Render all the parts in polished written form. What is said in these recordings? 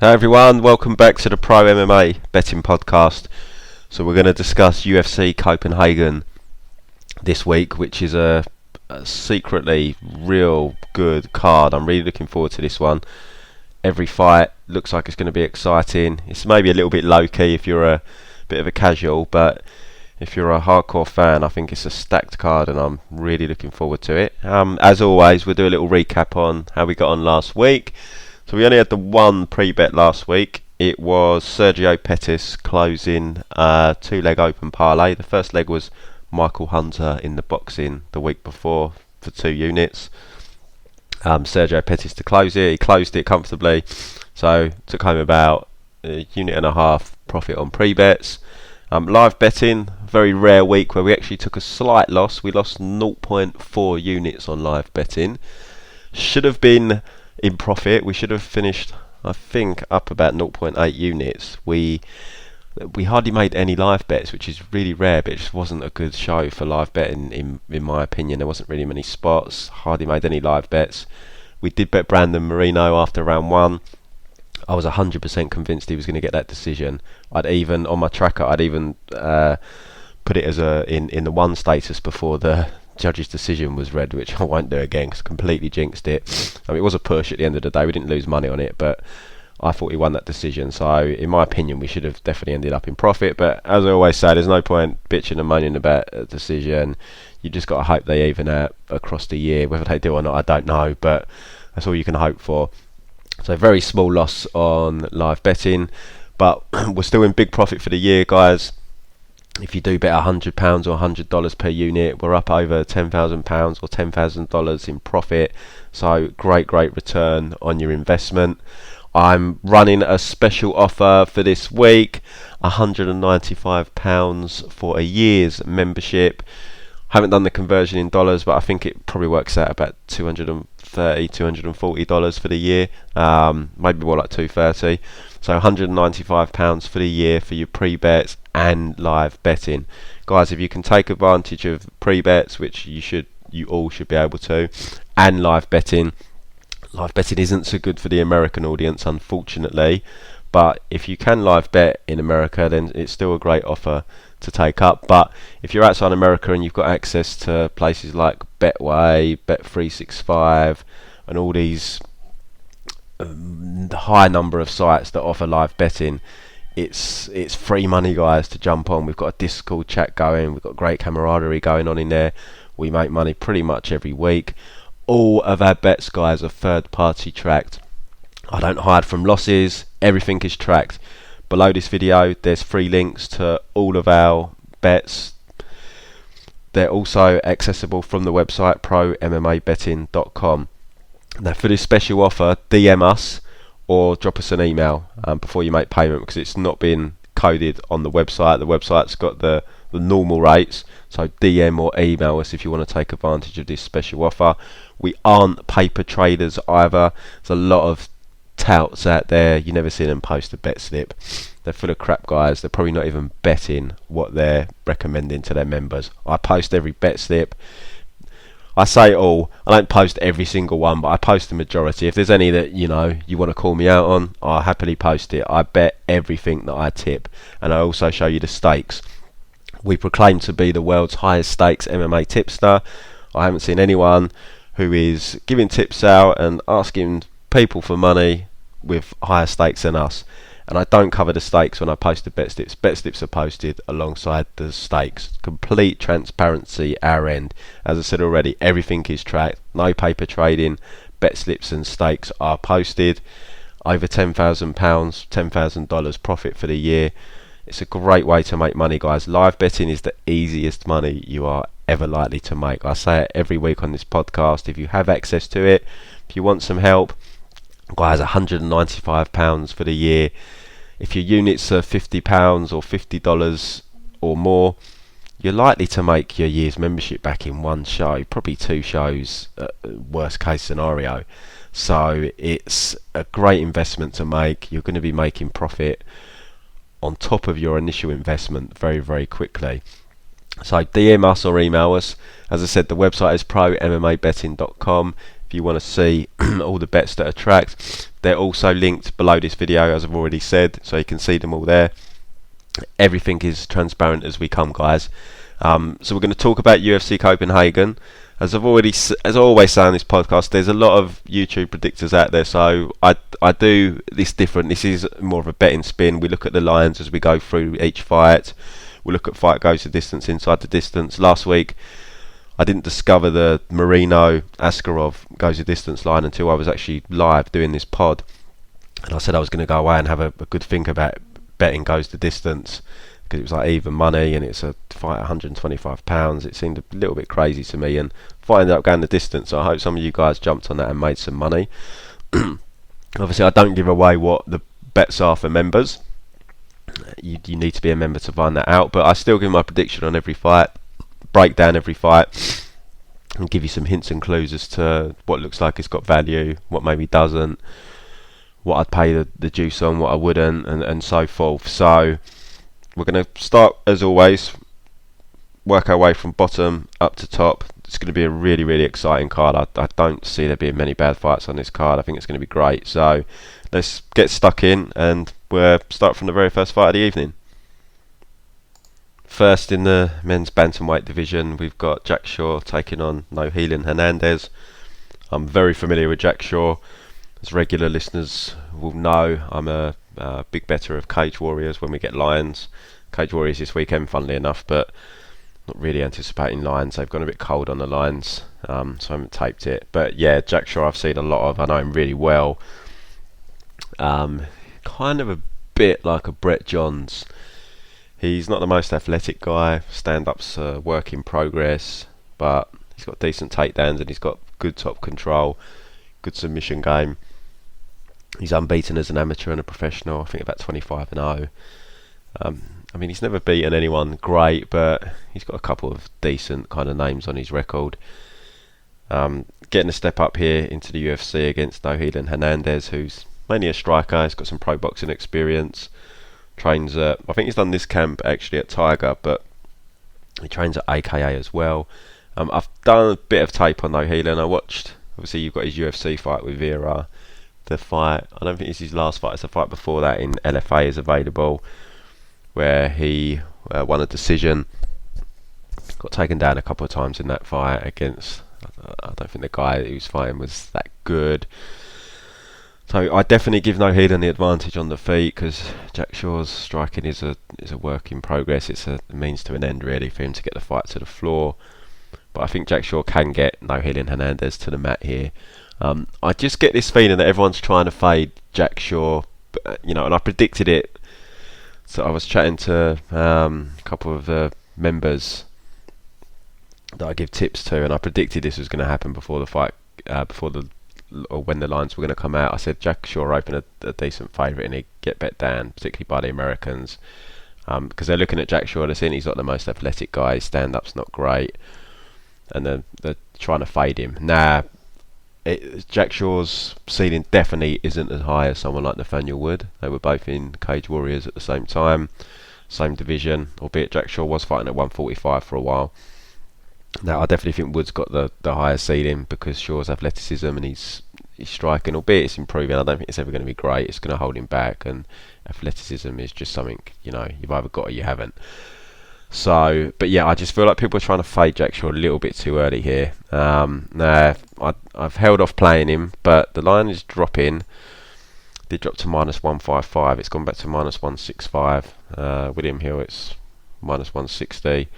Hi everyone, welcome back to the Pro MMA betting podcast. So we're going to discuss UFC Copenhagen this week, which is a secretly real good card. I'm really looking forward to this one. Every fight looks like it's going to be exciting. It's maybe a little bit low-key if you're a bit of a casual, but if you're a hardcore fan, I think it's a stacked card and I'm really looking forward to it. As always, we'll do a little recap on how we got on last week. So we only had the one pre-bet last week. It was Sergio Pettis closing two-leg open parlay. The first leg was Michael Hunter in the boxing the week before for 2 units. Sergio Pettis to close it. He closed it comfortably. So took home about a unit and a half profit on pre-bets. Live betting, very rare week where we actually took a slight loss. We lost 0.4 units on live betting. Should have been in profit. We should have finished, I think, up about 0.8 units. We hardly made any live bets, which is really rare, but it just wasn't a good show for live betting in my opinion. There wasn't really many spots, hardly made any live bets. We did bet Brandon Moreno after round 1. I was 100% convinced he was going to get that decision. I'd even, on my tracker, put it as in the 1 status before the judge's decision was read, which I won't do again because I completely jinxed it. I mean, it was a push at the end of the day. We didn't lose money on it, but I thought he won that decision. So in my opinion, we should have definitely ended up in profit. But as I always say, there's no point bitching and moaning about a decision. You just got to hope they even out across the year. Whether they do or not, I don't know, but that's all you can hope for. So very small loss on live betting, but we're still in big profit for the year, guys. If you do bet £100 or $100 per unit, we're up over £10,000 or $10,000 in profit. So great return on your investment. I'm running a special offer for this week, £195 for a year's membership. Haven't done the conversion in dollars, but I think it probably works out about $230, $240 for the year. Maybe more like $230. So £195 for the year for your pre-bets and live betting. Guys, if you can take advantage of pre-bets, which you all should be able to, and live betting isn't so good for the American audience, unfortunately. But if you can live bet in America, then it's still a great offer to take up. But if you're outside America and you've got access to places like Betway, Bet365, and all these the high number of sites that offer live betting, it's free money, guys, to jump on. We've got a Discord chat going. We've got great camaraderie going on in there. We make money pretty much every week. All of our bets, guys, are third party tracked. I don't hide from losses. Everything is tracked. Below this video there's free links to all of our bets. They're also accessible from the website prommabetting.com. Now for this special offer, DM us or drop us an email before you make payment, because it's not been coded on the website. The website's got the normal rates, so DM or email us if you want to take advantage of this special offer. We aren't paper traders either. There's a lot of touts out there, you never see them post a bet slip. They're full of crap, guys. They're probably not even betting what they're recommending to their members. I post every bet slip. I say it all. I don't post every single one, but I post the majority. If there's any that you want to call me out on, I'll happily post it. I bet everything that I tip, and I also show you the stakes. We proclaim to be the world's highest stakes MMA tipster. I haven't seen anyone who is giving tips out and asking people for money with higher stakes than us. And I don't cover the stakes when I post the bet slips. Bet slips are posted alongside the stakes. Complete transparency our end. As I said already, everything is tracked. No paper trading. Bet slips and stakes are posted. Over £10,000, $10,000 profit for the year. It's a great way to make money, guys. Live betting is the easiest money you are ever likely to make. I say it every week on this podcast. If you have access to it, if you want some help, guys, £195 for the year. If your units are £50 or $50 or more, you're likely to make your year's membership back in one show, probably 2 shows, worst case scenario. So it's a great investment to make. You're going to be making profit on top of your initial investment very quickly. So DM us or email us. As I said, the website is prommabetting.com. if you want to see all the bets that are tracked. They're also linked below this video, as I've already said, so you can see them all there. Everything is transparent as we come, guys. So we're going to talk about UFC Copenhagen. As I always say on this podcast, there's a lot of YouTube predictors out there, so I do this different. This is more of a betting spin. We look at the lines as we go through each fight. We look at fight goes the distance, inside the distance. Last week, I didn't discover the Marino Askarov goes the distance line until I was actually live doing this pod. And I said I was going to go away and have a good think about betting goes the distance, because it was like even money and it's a fight £125. It seemed a little bit crazy to me, and fight ended up going the distance. So I hope some of you guys jumped on that and made some money. Obviously, I don't give away what the bets are for members. You need to be a member to find that out, but I still give my prediction on every fight, break down every fight, and give you some hints and clues as to what looks like it's got value, what maybe doesn't, what I'd pay the juice on, what I wouldn't, and so forth. So we're going to start, as always, work our way from bottom up to top. It's going to be a really, really exciting card. I don't see there being many bad fights on this card. I think it's going to be great. So let's get stuck in, and we'll start from the very first fight of the evening. First, in the men's bantamweight division, we've got Jack Shaw taking on Nohelen Hernandez. I'm very familiar with Jack Shaw. As regular listeners will know, I'm a big bettor of Cage Warriors when we get lines. Cage Warriors this weekend, funnily enough, but not really anticipating lines. They've gone a bit cold on the lines, so I haven't taped it. But yeah, Jack Shaw I've seen a lot of. I know him really well. Kind of a bit like a Brett Johns. He's not the most athletic guy. Stand-up's a work in progress, but he's got decent takedowns and he's got good top control, good submission game. He's unbeaten as an amateur and a professional. I think about 25-0. I mean, he's never beaten anyone great, but he's got a couple of decent kind of names on his record. Getting a step up here into the UFC against Nohelen Hernandez, who's mainly a striker. He's got some pro boxing experience. Trains at, I think he's done this camp actually at Tiger, but he trains at AKA as well. I've done a bit of tape on Nohelen. I watched, obviously you've got his UFC fight with Vera. The fight, I don't think it's his last fight, it's a fight before that in LFA is available, where he won a decision. Got taken down a couple of times in that fight against, I don't think the guy he was fighting was that good. So I definitely give Nohelen the advantage on the feet, because Jack Shaw's striking is a work in progress. It's a means to an end really for him to get the fight to the floor. But I think Jack Shaw can get Nohelen Hernandez to the mat here. I just get this feeling that everyone's trying to fade Jack Shaw, and I predicted it. So I was chatting to a couple of the members that I give tips to, and I predicted this was going to happen before the fight, or when the lines were going to come out. I said Jack Shaw open a decent favourite and he'd get bet down, particularly by the Americans, because they're looking at Jack Shaw, they're saying he's not the most athletic guy, his stand-up's not great, and they're trying to fade him. Jack Shaw's ceiling definitely isn't as high as someone like Nathaniel Wood. They were both in Cage Warriors at the same time, same division, albeit Jack Shaw was fighting at 145 for a while. Now I definitely think Wood's got the higher ceiling because Shaw's athleticism and he's striking, albeit it's improving. I don't think it's ever going to be great. It's going to hold him back, and athleticism is just something, you've either got or you haven't. So, but yeah, I just feel like people are trying to fade Jack Shaw a little bit too early here. I've held off playing him, but the line is dropping. Did drop to -155. It's gone back to -165. William Hill, it's -160.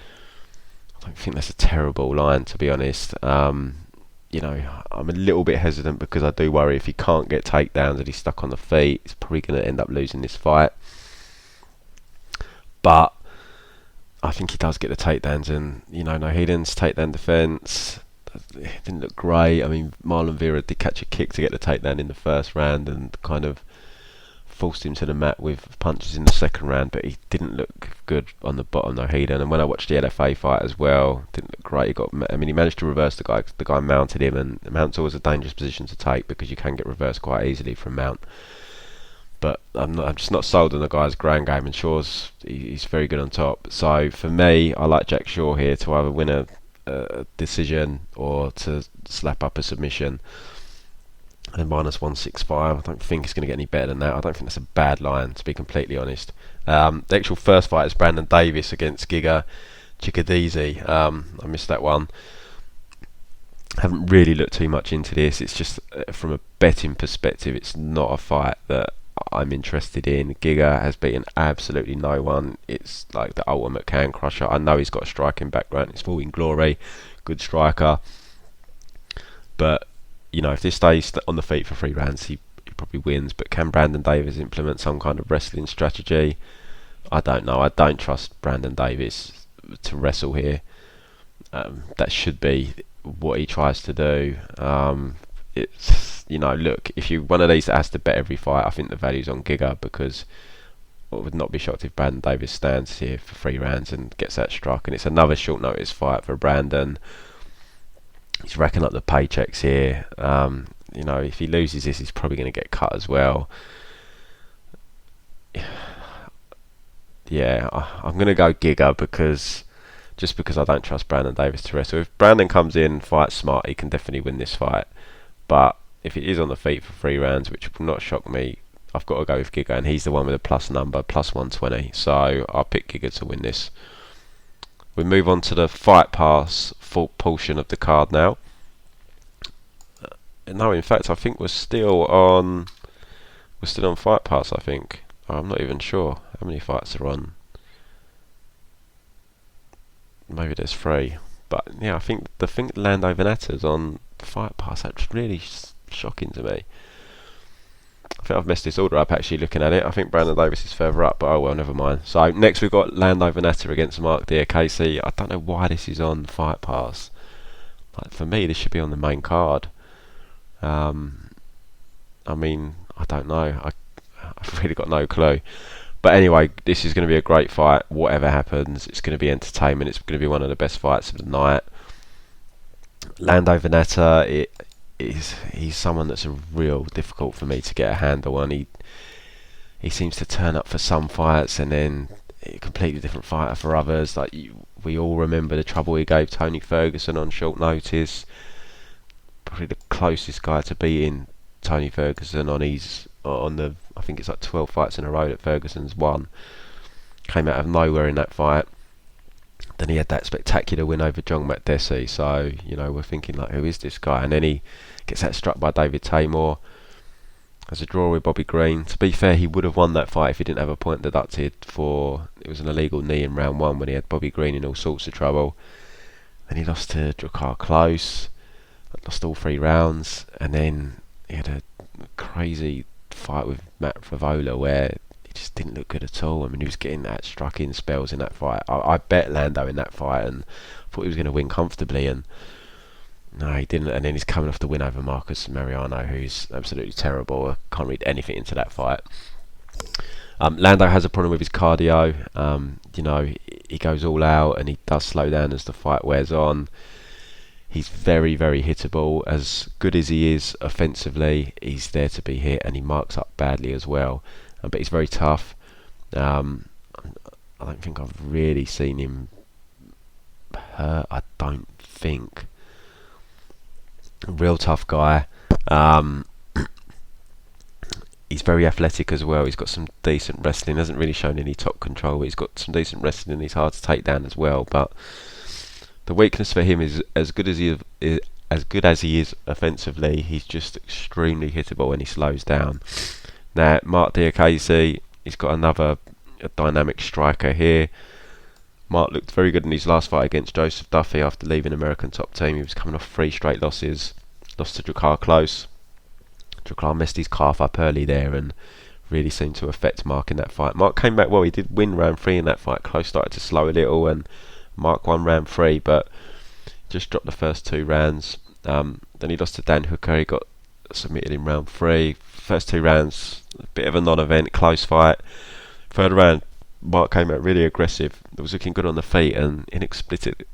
I don't think that's a terrible line, to be honest. I'm a little bit hesitant because I do worry if he can't get takedowns and he's stuck on the feet, he's probably going to end up losing this fight. But I think he does get the takedowns, and Nohelen's takedown defence didn't look great. I mean, Marlon Vera did catch a kick to get the takedown in the first round and kind of forced him to the mat with punches in the second round, but he didn't look good on the bottom, Nohelen. And when I watched the LFA fight as well, didn't look great. He managed to reverse the guy. The guy mounted him, and Mount's always a dangerous position to take because you can get reversed quite easily from Mount. But I'm just not sold on the guy's ground game, and he's very good on top. So for me, I like Jack Shaw here to either win a a decision or to slap up a submission. And minus 165. I don't think it's going to get any better than that. I don't think that's a bad line, to be completely honest. The actual first fight is Brandon Davis against Giga Chikadze. I missed that one. Haven't really looked too much into this. It's just from a betting perspective, it's not a fight that I'm interested in. Giga has beaten absolutely no one. It's like the ultimate can crusher. I know he's got a striking background. It's full in glory. Good striker. But, you know, if this stays on the feet for 3 rounds, he probably wins. But can Brandon Davis implement some kind of wrestling strategy? I don't know. I don't trust Brandon Davis to wrestle here. That should be what he tries to do. It's, you know, look, if you're one of these that has to bet every fight, I think the value's on Giga, because I would not be shocked if Brandon Davis stands here for 3 rounds and gets that struck. And it's another short notice fight for Brandon. He's racking up the paychecks here. You know, if he loses this, he's probably going to get cut as well. Yeah, I'm going to go Giga because I don't trust Brandon Davis to wrestle. If Brandon comes in, fights smart, he can definitely win this fight. But if it is on the feet for 3 rounds, which will not shock me, I've got to go with Giga, and he's the one with a plus number, plus 120. So I'll pick Giga to win this. We move on to the Fight Pass full portion of the card now. No, in fact, I think we're still on Fight Pass, I think. I'm not even sure how many fights are on. Maybe there's 3. But yeah, I think Lando Veneta's on Fight Pass. That's really shocking to me. I think I've messed this order up actually looking at it. I think Brandon Davis is further up, but oh well, never mind. So next we've got Lando Veneta against Mark Diakase. I don't know why this is on Fight Pass. Like, for me, this should be on the main card. I mean, I don't know. I've really got no clue. But anyway, this is going to be a great fight. Whatever happens, it's going to be entertainment. It's going to be one of the best fights of the night. Lando Veneta, he's someone that's a real difficult for me to get a handle on. He seems to turn up for some fights and then a completely different fighter for others. Like, we all remember the trouble he gave Tony Ferguson on short notice. Probably the closest guy to beating Tony Ferguson on the I think it's like 12 fights in a row that Ferguson's won. Came out of nowhere in that fight. Then he had that spectacular win over John Makdessi. So, you know, we're thinking, like, who is this guy? And then he gets that struck by David Tamor. Has a draw with Bobby Green. To be fair, he would have won that fight if he didn't have a point deducted for, it was an illegal knee in round 1 when he had Bobby Green in all sorts of trouble. Then he lost to Drakkar Klose. Lost all 3 rounds. And then he had a crazy fight with Matt Favola where he just didn't look good at all. I mean, he was getting that struck in spells in that fight. I bet Lando in that fight and thought he was going to win comfortably, and no, he didn't. And then he's coming off the win over Marcus Mariano, who's absolutely terrible. I can't read anything into that fight. Lando has a problem with his cardio. You know, he goes all out and he does slow down as the fight wears on. He's very, very hittable. As good as he is offensively, he's there to be hit, and he marks up badly as well. But he's very tough. I don't think I've really seen him hurt. I don't think. A real tough guy. He's very athletic as well. He's got some decent wrestling. Hasn't really shown any top control, but he's got some decent wrestling. He's hard to take down as well. But the weakness for him is as good as he is offensively, he's just extremely hittable and he slows down. Now, Mark Diakase, he's got another dynamic striker here. Mark looked very good in his last fight against Joseph Duffy after leaving American Top Team. He was coming off 3 straight losses. Lost to Drakkar Klose. Drakkar messed his calf up early there and really seemed to affect Mark in that fight. Mark came back well. He did win round 3 in that fight. Klose started to slow a little and Mark won round 3, but just dropped the first 2 rounds. Then he lost to Dan Hooker. He got submitted in round 3. First 2 rounds, a bit of a non-event, close fight. Third round, Mark came out really aggressive. It was looking good on the feet and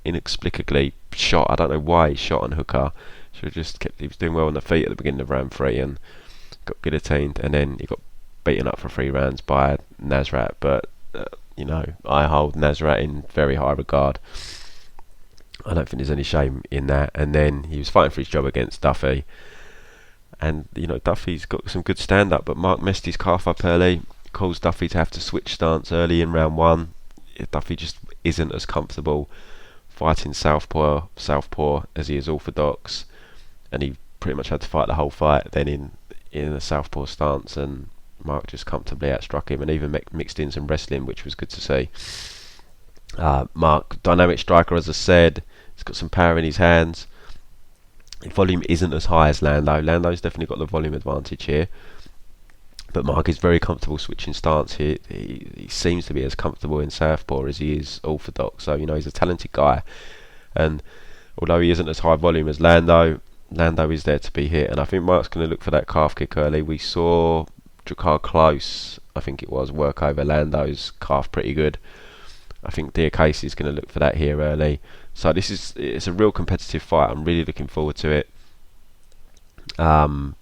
inexplicably shot. I don't know why he shot on Hooker. Should have just kept. He was doing well on the feet at the beginning of round 3 and got guillotined, and then he got beaten up for 3 rounds by Nasrat. But you know, I hold Nasrat in very high regard. I don't think there's any shame in that. And then he was fighting for his job against Duffy. And, Duffy's got some good stand-up, but Mark messed his calf up early, caused Duffy to have to switch stance early in round 1. Duffy just isn't as comfortable fighting southpaw as he is orthodox, and he pretty much had to fight the whole fight then in a southpaw stance, and Mark just comfortably outstruck him and even mixed in some wrestling, which was good to see. Mark, dynamic striker, as I said. He's got some power in his hands. The volume isn't as high as Lando. Lando's definitely got the volume advantage here, but Mark is very comfortable switching stance here. He seems to be as comfortable in southpaw as he is orthodox, so he's a talented guy. And although he isn't as high volume as Lando is there to be hit, and I think Mark's going to look for that calf kick early. We saw Drakkar Klose, I think it was, work over Lando's calf pretty good. I think Diakase is going to look for that here early. So it's a real competitive fight. I'm really looking forward to it. The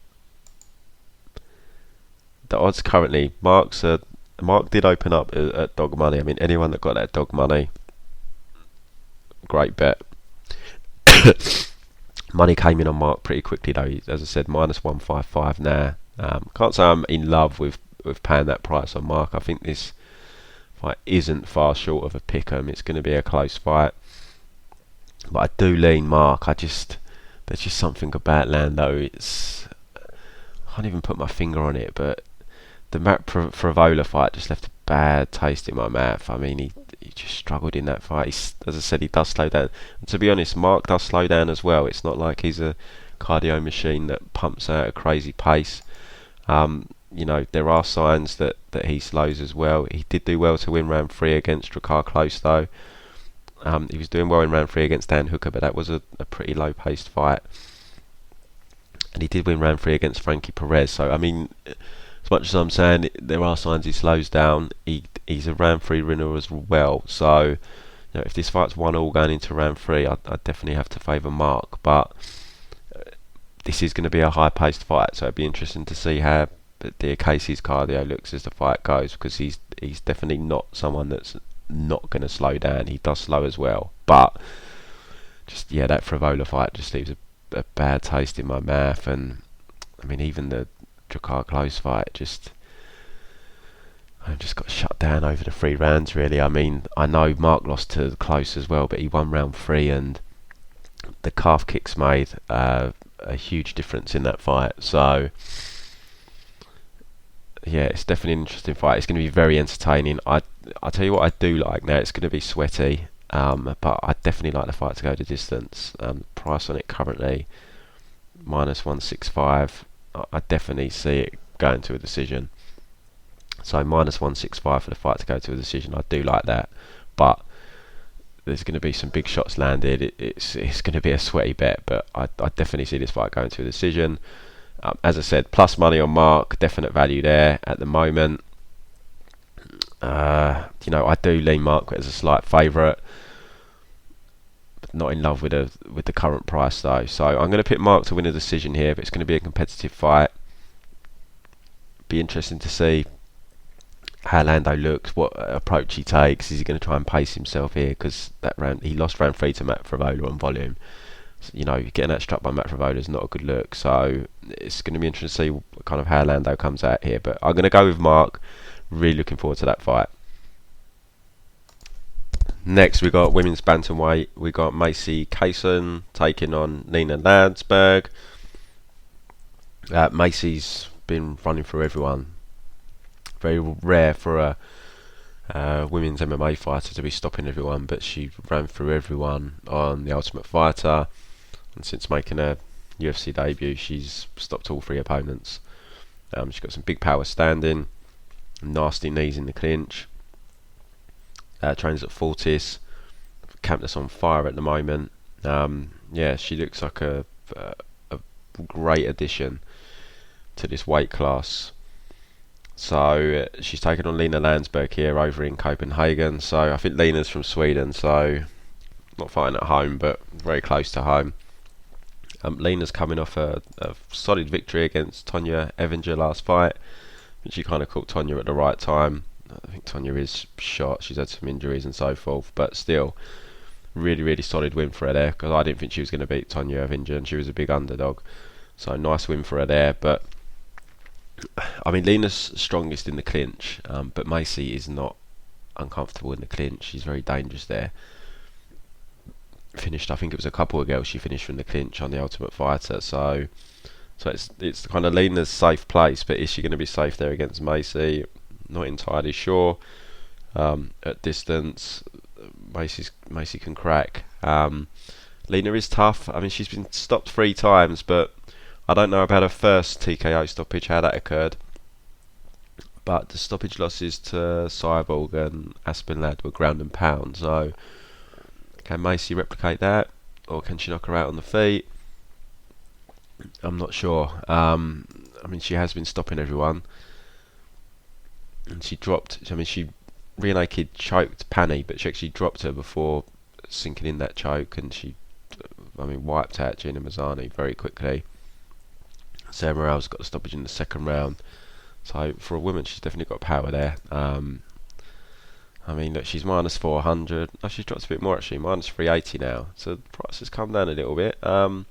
odds currently, Mark did open up at dog money. I mean, anyone that got that dog money, great bet. Money came in on Mark pretty quickly though. As I said, minus 155 now. Can't say I'm in love with paying that price on Mark. I think this fight isn't far short of a pick'em. It's going to be a close fight, but I do lean Mark. There's just something about Lando. I can't even put my finger on it, but the Matt Frevola fight just left a bad taste in my mouth. I mean, he just struggled in that fight. As I said, he does slow down. And to be honest, Mark does slow down as well. It's not like he's a cardio machine that pumps out a crazy pace. There are signs that he slows as well. He did do well to win round 3 against Drakkar Klose though. He was doing well in round 3 against Dan Hooker, but that was a pretty low-paced fight. And he did win round 3 against Frankie Perez. So, I mean, as much as I'm saying there are signs he slows down, he's a round 3 winner as well. So, if this fight's 1-1 going into round 3, I'd definitely have to favour Mark. But this is going to be a high-paced fight, so it'd be interesting to see how Diakase's cardio looks as the fight goes, because he's definitely not someone that's not going to slow down. He does slow as well, but that Frevola fight just leaves a bad taste in my mouth. And I mean, even the Drakkar Klose fight I just got shut down over the 3 rounds really. I mean, I know Mark lost to Klose as well, but he won round 3, and the calf kicks made a huge difference in that fight. So it's definitely an interesting fight. It's going to be very entertaining. I'll tell you what I do like now. It's going to be sweaty, but I definitely like the fight to go the distance. Price on it currently minus 165. I definitely see it going to a decision. So minus 165 for the fight to go to a decision. I do like that, but there's going to be some big shots landed. It's going to be a sweaty bet, but I definitely see this fight going to a decision. As I said, plus money on Mark, definite value there at the moment. I do lean Mark as a slight favourite, but not in love with the current price though. So I'm going to pick Mark to win a decision here, but it's going to be a competitive fight. Be interesting to see how Lando looks, what approach he takes. Is he going to try and pace himself here? Because he lost round 3 to Matt Frevola on volume. So, getting that struck by Matt Frevola is not a good look. So it's going to be interesting to see kind of how Lando comes out here. But I'm going to go with Mark. Really looking forward to that fight. Next, we got women's bantamweight. We got Macy Kaysen taking on Nina Landsberg. Macy's been running through everyone. Very rare for a women's MMA fighter to be stopping everyone, but she ran through everyone on The Ultimate Fighter, and since making her UFC debut, she's stopped all 3 opponents. She's got some big power standing, nasty knees in the clinch. Trains at Fortis, camp that's on fire at the moment. She looks like a great addition to this weight class. So she's taken on Lina Landsberg here over in Copenhagen. So I think Lina's from Sweden, so not fighting at home, but very close to home. Lina's coming off a solid victory against Tonya Evinger last fight. I think she kind of caught Tonya at the right time. I think Tonya is shot. She's had some injuries and so forth, but still, Really, really solid win for her there, because I didn't think she was going to beat Tonya Ovince, and she was a big underdog. So nice win for her there. But I mean, Lena's strongest in the clinch, but Macy is not uncomfortable in the clinch. She's very dangerous there. Finished, I think it was a couple of girls she finished from the clinch on the Ultimate Fighter. So it's kind of Lena's safe place, but is she going to be safe there against Macy? Not entirely sure. At distance, Macy can crack. Lena is tough. I mean, she's been stopped 3 times, but I don't know about her first TKO stoppage, how that occurred. But the stoppage losses to Cyborg and Aspinlad were ground and pound. So can Macy replicate that, or can she knock her out on the feet? I'm not sure. I mean, she has been stopping everyone, and she dropped. I mean, she rear naked choked Pani, but she actually dropped her before sinking in that choke, and she, I mean, wiped out Gina Mazzani very quickly. Sarah Morales got the stoppage in the second round. So for a woman, she's definitely got power there. I mean, look, she's minus 400. Oh, she's dropped a bit more actually, minus 380 now. So the price has come down a little bit. If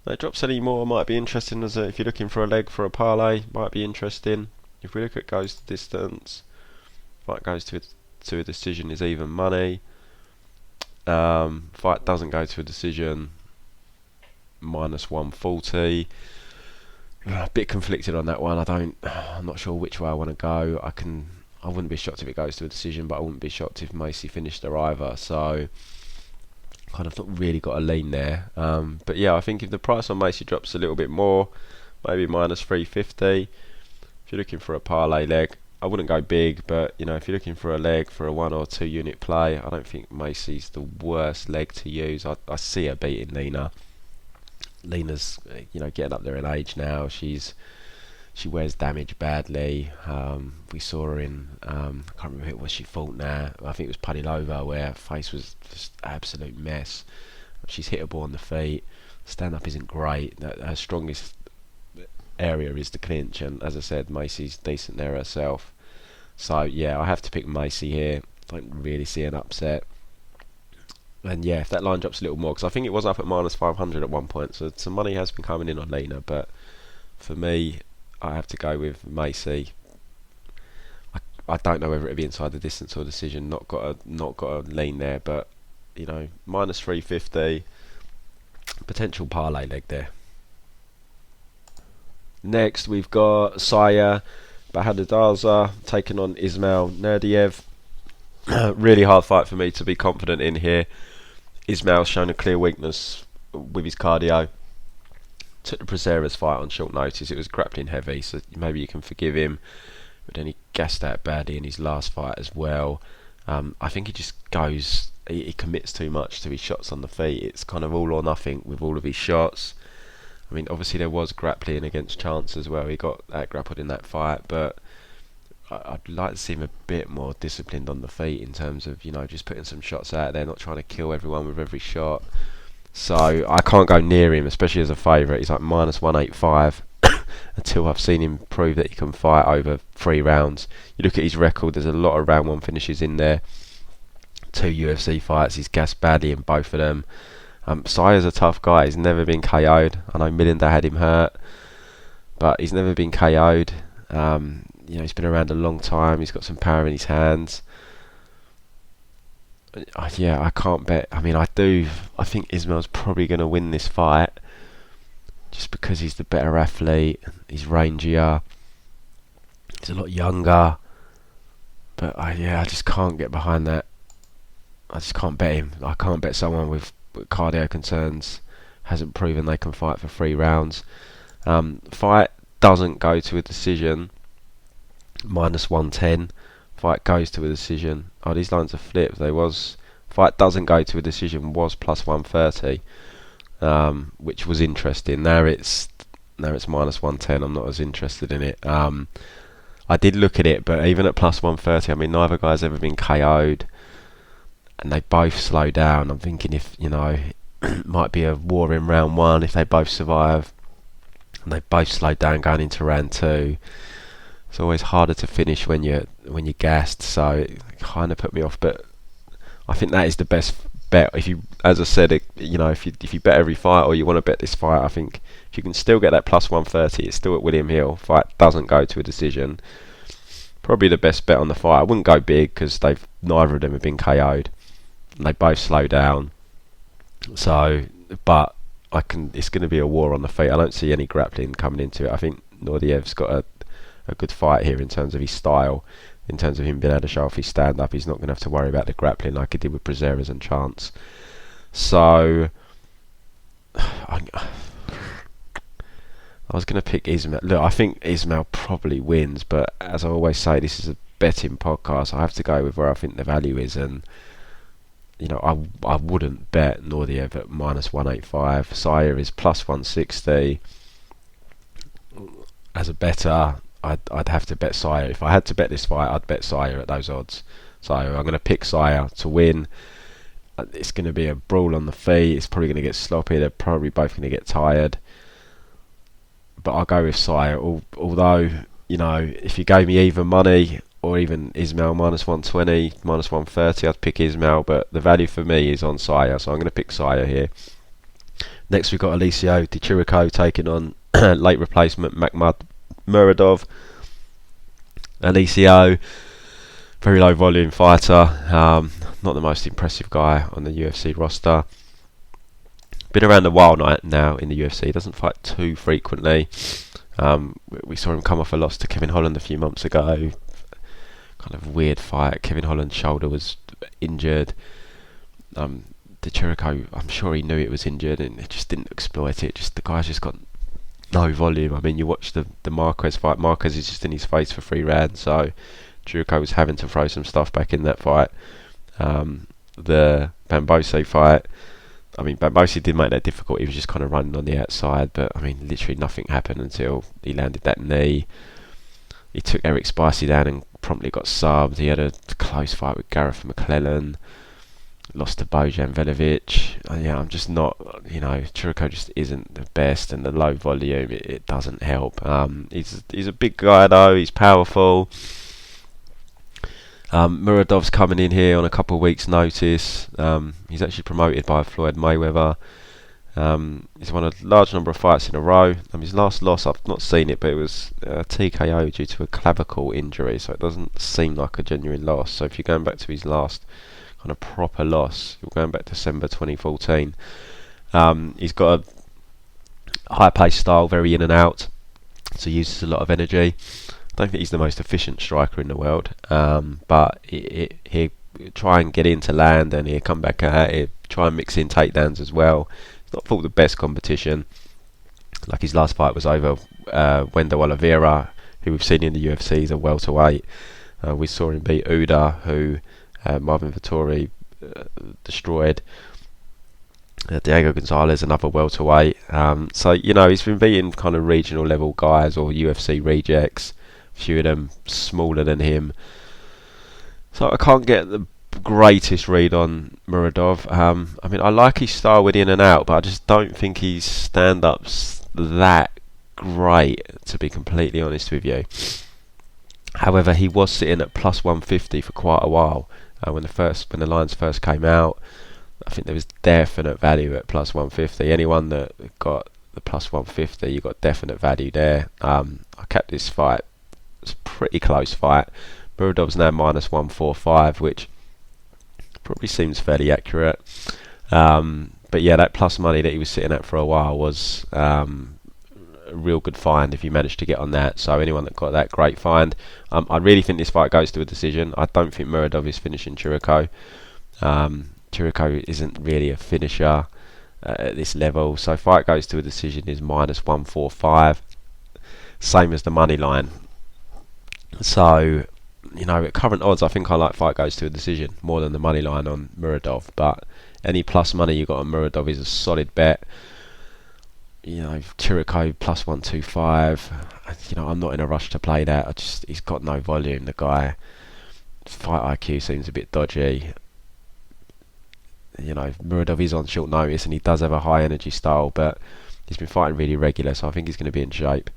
it drops any more, might be interesting. If you're looking for a leg for a parlay, might be interesting. If we look at goes to distance, fight goes to a decision is even money. Fight doesn't go to a decision, minus 140. A bit conflicted on that one. I'm not sure which way I want to go. I wouldn't be shocked if it goes to a decision, but I wouldn't be shocked if Macy finished her either. So kind of not really got a lean there. But yeah, I think if the price on Macy drops a little bit more, maybe minus 350. If you're looking for a parlay leg, I wouldn't go big, but you know, if you're looking for a leg for a 1 or 2 unit play, I don't think Macy's the worst leg to use. I see her beating Lena. Lena's, you know, getting up there in age now. She wears damage badly. We saw her in, I can't remember who it was she fought now. I think it was Padilova, where her face was just absolute mess. She's hittable on the feet. Stand up isn't great. Her strongest area is the clinch, and as I said, Macy's decent there herself. So yeah, I have to pick Macy here. Don't really see an upset. And yeah, if that line drops a little more, because I think it was up at minus 500 at one point, so some money has been coming in on Lena, but for me, I have to go with Macy. I don't know whether it'd be inside the distance or decision. Not got a lean there, but you know, minus 350, potential parlay leg there. Next, we've got Siyar Bahadurzada taking on Ismail Nurdiev. Really hard fight for me to be confident in here. Ismail's shown a clear weakness with his cardio. Took the Prazeres fight on short notice. It was grappling heavy, so maybe you can forgive him. But then he gassed out badly in his last fight as well. I think he just goes, he commits too much to his shots on the feet. It's kind of all or nothing with all of his shots. I mean, obviously there was grappling against Chance as well. He got grappled in that fight, but I'd like to see him a bit more disciplined on the feet in terms of, you know, just putting some shots out there, not trying to kill everyone with every shot. So I can't go near him, especially as a favourite. He's like minus 185 until I've seen him prove that he can fight over 3 rounds. You look at his record, there's a lot of round 1 finishes in there. 2 UFC fights, he's gassed badly in both of them. Siyar's a tough guy. He's never been KO'd. I know Milinda had him hurt, but he's never been KO'd. You know, he's been around a long time. He's got some power in his hands. Yeah, I can't bet. I mean, I think Ismail's probably going to win this fight, just because he's the better athlete. He's rangier. He's a lot younger. But I just can't get behind that. I just can't bet him. I can't bet someone with cardio concerns, hasn't proven they can fight for 3 rounds. Fight doesn't go to a decision, minus 110. Fight goes to a decision. Oh, these lines are flipped. Fight doesn't go to a decision was plus 130, which was interesting. Now it's minus 110. I'm not as interested in it. I did look at it, but even at plus 130, I mean, neither guy's ever been KO'd, and they both slow down. I'm thinking if, you know, it might be a war in round 1 if they both survive, and they both slow down going into round 2. It's always harder to finish when you're gassed, so it kind of put me off. But I think that is the best bet. If you, as I said, if you bet every fight or you want to bet this fight, I think if you can still get that plus 130, it's still at William Hill. Fight doesn't go to a decision. Probably the best bet on the fight. I wouldn't go big because neither of them have been KO'd. And they both slow down. So, but it's going to be a war on the feet. I don't see any grappling coming into it. I think Nordiev's got a good fight here in terms of his style, in terms of him being able to show off his stand-up. He's not going to have to worry about the grappling like he did with Prezeras and Chance. So, I was going to pick Ismail. Look, I think Ismail probably wins, but as I always say, this is a betting podcast. I have to go with where I think the value is, and I wouldn't bet Nordiev at minus 185. Siyar is plus 160. As a better, I'd have to bet Siyar. If I had to bet this fight, I'd bet Siyar at those odds. So I'm going to pick Siyar to win. It's going to be a brawl on the feet. It's probably going to get sloppy. They're probably both going to get tired. But I'll go with Siyar. Although, if you gave me even money or even Ismail minus 120, minus 130, I'd pick Ismail. But the value for me is on Siyar, so I'm going to pick Siyar here. Next, we've got Alessio de Chirico taking on late replacement Makhmud Muradov. Alessio, very low volume fighter, not the most impressive guy on the UFC roster. Been around a while now in the UFC. He doesn't fight too frequently. We saw him come off a loss to Kevin Holland a few months ago. Kind of weird fight. Kevin Holland's shoulder was injured. De Chirico, I'm sure he knew it was injured and it just didn't exploit it. The guy's just got no volume. I mean, you watch the Marquez fight. Marquez is just in his face for 3 rounds, so Chirico was having to throw some stuff back in that fight. The Bambose fight, I mean, Bambose did make that difficult. He was just kind of running on the outside, but I mean, literally nothing happened until he landed that knee. He took Eric Spicey down and promptly got subbed. He had a close fight with Gareth McClellan. Lost to Bojan Velovic. I'm just not, Chirico just isn't the best, and the low volume, it doesn't help. He's a big guy though, he's powerful. Muradov's coming in here on a couple of weeks' notice. He's actually promoted by Floyd Mayweather. He's won a large number of fights in a row. His last loss, I've not seen it, but it was TKO due to a clavicle injury, so it doesn't seem like a genuine loss. So if you're going back to his last kind of proper loss, you're going back to December 2014. He's got a high-paced style, very in and out, so he uses a lot of energy. I don't think he's the most efficient striker in the world, but he'll try and get into land and he'll come back at it, try and mix in takedowns as well. He's not fought the best competition. Like his last fight was over Wendell Oliveira, who we've seen in the UFC, is a welterweight. We saw him beat Uda, who Marvin Vettori destroyed. Diego Gonzalez, another welterweight. So he's been beating kind of regional level guys or UFC rejects. A few of them smaller than him. So I can't get the greatest read on Muradov. I mean, I like his style with in and out, but I just don't think his stand-up's that great, to be completely honest with you. However, he was sitting at plus 150 for quite a while. When the lines first came out, I think there was definite value at plus 150. Anyone that got the plus 150, you got definite value there. I kept this fight. It's a pretty close fight. Muradov's now minus 145, which probably seems fairly accurate. But yeah, that plus money that he was sitting at for a while was a real good find if you managed to get on that. So anyone that got that, great find. I really think this fight goes to a decision. I don't think Muradov is finishing Chirico. Chirico isn't really a finisher at this level. So fight goes to a decision is minus 145. Same as the money line. So, at current odds, I think I like fight goes to a decision more than the money line on Muradov. But any plus money you got on Muradov is a solid bet. Chirico plus 125. I'm not in a rush to play that. He's got no volume. The guy, fight IQ seems a bit dodgy. Muradov is on short notice and he does have a high energy style, but he's been fighting really regular, so I think he's going to be in shape.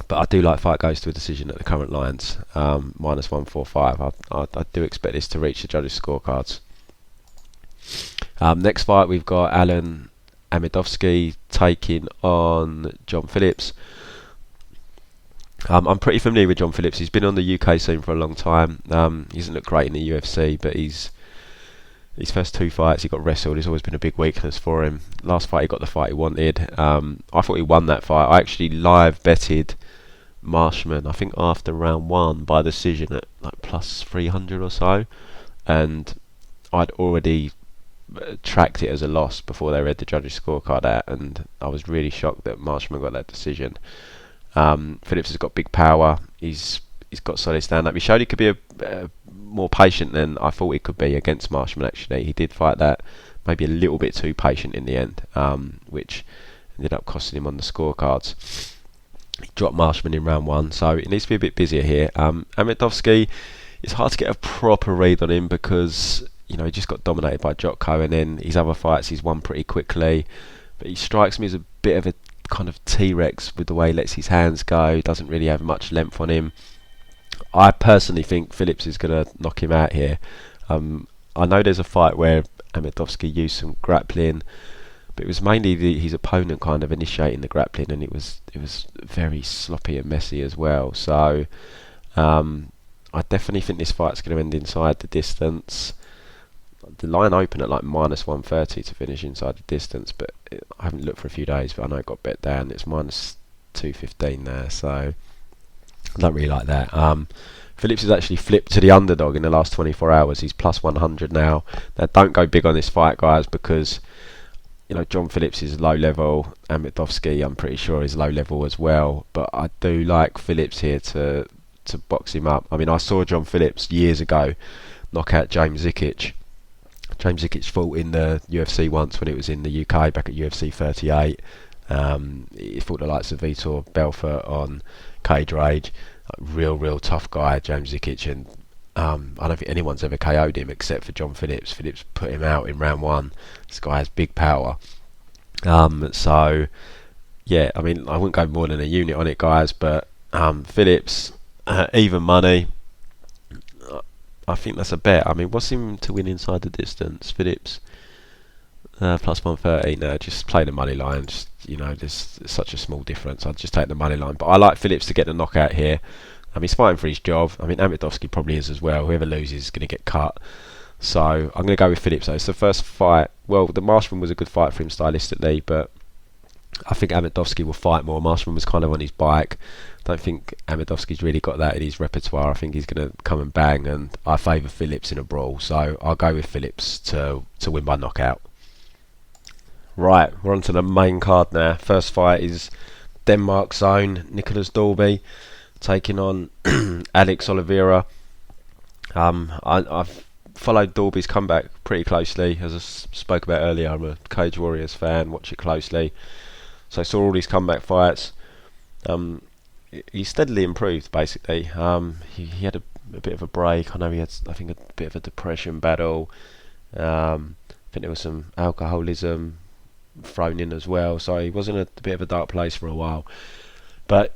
But I do like fight goes to a decision at the current lines, minus 145. I do expect this to reach the judges' scorecards. Next fight we've got Alen Amedovski taking on John Phillips. I'm pretty familiar with John Phillips. He's been on the UK scene for a long time. He hasn't looked great in the UFC, but his first 2 fights he got wrestled. It's always been a big weakness for him. Last fight he got the fight he wanted. I thought he won that fight. I actually live betted Marshman, I think after round 1 by decision at like plus 300 or so, and I'd already tracked it as a loss before they read the judges' scorecard out, and I was really shocked that Marshman got that decision. Phillips has got big power. He's got solid stand-up. He showed he could be a more patient than I thought he could be against Marshman. Actually, he did fight that maybe a little bit too patient in the end, which ended up costing him on the scorecards. He dropped Marshman in round 1, so it needs to be a bit busier here. Amedovski, it's hard to get a proper read on him because he just got dominated by Jotko, and then his other fights he's won pretty quickly. But he strikes me as a bit of a kind of T-Rex with the way he lets his hands go. Doesn't really have much length on him. I personally think Phillips is going to knock him out here. I know there's a fight where Amedovski used some grappling, but it was mainly his opponent kind of initiating the grappling, and it was very sloppy and messy as well. So I definitely think this fight's going to end inside the distance. The line opened at like minus 130 to finish inside the distance, but I haven't looked for a few days, but I know it got bet down. It's minus 215 there, so I don't really like that. Phillips has actually flipped to the underdog in the last 24 hours. He's plus 100 now. Now, don't go big on this fight, guys, because John Phillips is low level. Amedovski, I'm pretty sure, is low level as well. But I do like Phillips here to box him up. I mean, I saw John Phillips years ago knock out James Zikic. James Zikic fought in the UFC once when it was in the UK back at UFC 38. He fought the likes of Vitor Belfort on Cage Rage. Real tough guy, James Zikic, and I don't think anyone's ever KO'd him except for John Phillips. Phillips put him out in round 1. This guy has big power. So, yeah, I mean, I wouldn't go more than a unit on it, guys, but Phillips, even money, I think that's a bet. I mean, what's him to win inside the distance? Phillips, plus 130. No, just play the money line. Just, there's such a small difference. I'd just take the money line. But I like Phillips to get the knockout here. He's fighting for his job. I mean, Amedovski probably is as well. Whoever loses is going to get cut. So I'm going to go with Phillips. It's the first fight. Well, the Marshman was a good fight for him stylistically, but I think Amedovski will fight more. Marshman was kind of on his bike. Don't think Amedovski's really got that in his repertoire. I think he's going to come and bang, and I favour Phillips in a brawl. So I'll go with Phillips to win by knockout. Right, we're on to the main card now. First fight is Denmark's own Nicolas Dalby taking on Alex Oliveira. I've followed Dalby's comeback pretty closely. As I spoke about earlier, I'm a Cage Warriors fan, watch it closely. So I saw all these comeback fights. He steadily improved, basically. He had a bit of a break. I know he had, I think, a bit of a depression battle. I think there was some alcoholism thrown in as well. So he was in a bit of a dark place for a while. But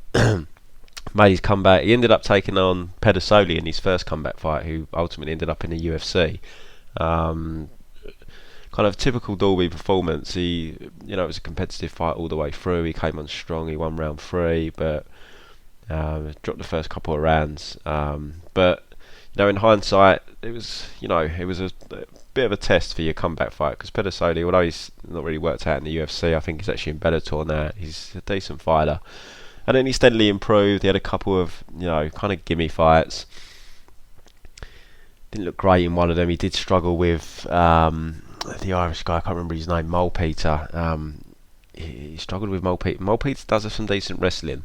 made his comeback. He ended up taking on Bettors in his first comeback fight, who ultimately ended up in the UFC. Kind of typical Dalby performance. It was a competitive fight all the way through. He came on strong. He won round 3, but dropped the first couple of rounds. But in hindsight, it was a bit of a test for your comeback fight, because Bettors, although he's not really worked out in the UFC, I think he's actually in Bellator now. He's a decent fighter. And then he steadily improved. He had a couple of, kind of gimme fights. Didn't look great in one of them. He did struggle with the Irish guy, I can't remember his name, Mole Peter. He struggled with Mole Peter. Mole Peter does have some decent wrestling.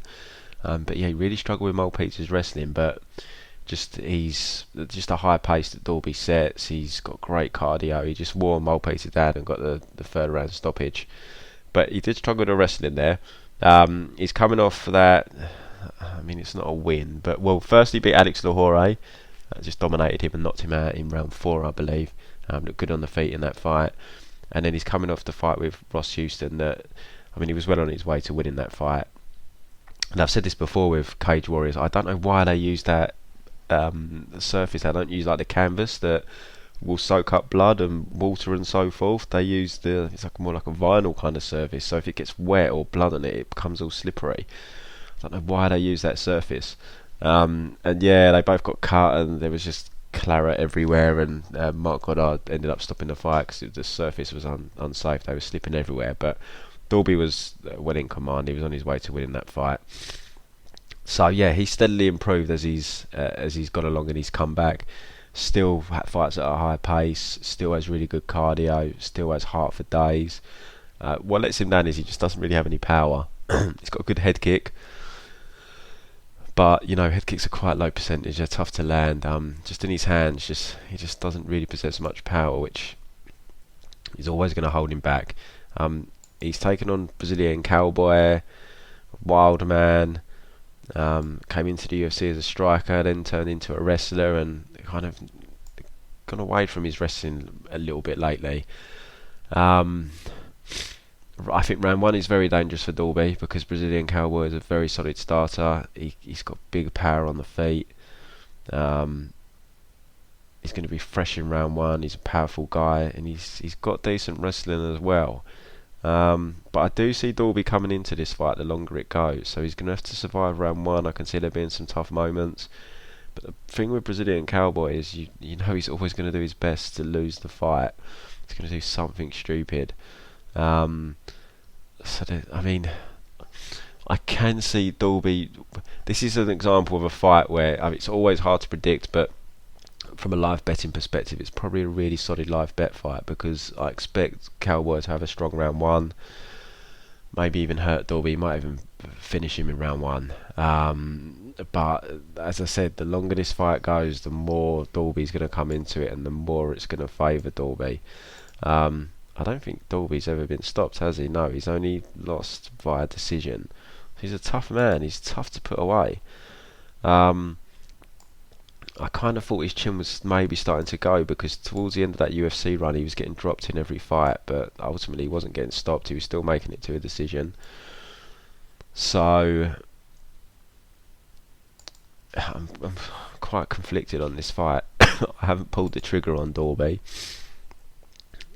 But yeah, he really struggled with Mole Peter's wrestling. But he's just a high pace that Dalby sets. He's got great cardio. He just wore Mole Peter down and got the third round stoppage. But he did struggle with the wrestling there. He's coming off that. I mean, it's not a win, but first he beat Alex Lahore, just dominated him and knocked him out in round 4, I believe. Looked good on the feet in that fight, and then he's coming off the fight with Ross Houston. He was well on his way to winning that fight. And I've said this before with Cage Warriors. I don't know why they use that surface. They don't use like the canvas that will soak up blood and water and so forth. They use it's like more like a vinyl kind of surface, so if it gets wet or blood on it, it becomes all slippery. I don't know why they use that surface. And yeah, they both got cut, and there was just claret everywhere, and Makhmud ended up stopping the fight because the surface was unsafe. They were slipping everywhere, but Dalby was well in command. He was on his way to winning that fight. So yeah, he's steadily improved as he's gone along and he's come back. Still fights at a high pace, still has really good cardio, still has heart for days. What lets him down is he just doesn't really have any power. He's got a good head kick, but head kicks are quite low percentage. They're tough to land. Just in his hands, he just doesn't really possess much power, which is always going to hold him back. He's taken on Brazilian Cowboy, Wild Man. Came into the UFC as a striker, then turned into a wrestler, and kind of gone away from his wrestling a little bit lately. I think round one is very dangerous for Dalby because Brazilian Cowboy is a very solid starter. He's got big power on the feet. He's going to be fresh in round one. He's a powerful guy, and he's got decent wrestling as well. But I do see Dalby coming into this fight the longer it goes, so he's going to have to survive round one. I can see there being some tough moments, but the thing with Brazilian Cowboy is he's always going to do his best to lose the fight. He's going to do something stupid. I can see Dalby. This is an example of a fight where it's always hard to predict, but from a live betting perspective, it's probably a really solid live bet fight because I expect Cowboy to have a strong round one, maybe even hurt Dalby, might even finish him in round one. But as I said, the longer this fight goes, the more Dalby's going to come into it, and the more it's going to favour Dalby. I don't think Dalby's ever been stopped, has he? No, he's only lost via decision. He's a tough man. He's tough to put away. I kind of thought his chin was maybe starting to go because towards the end of that UFC run he was getting dropped in every fight, but ultimately he wasn't getting stopped. He was still making it to a decision. So I'm quite conflicted on this fight. I haven't pulled the trigger on Dalby.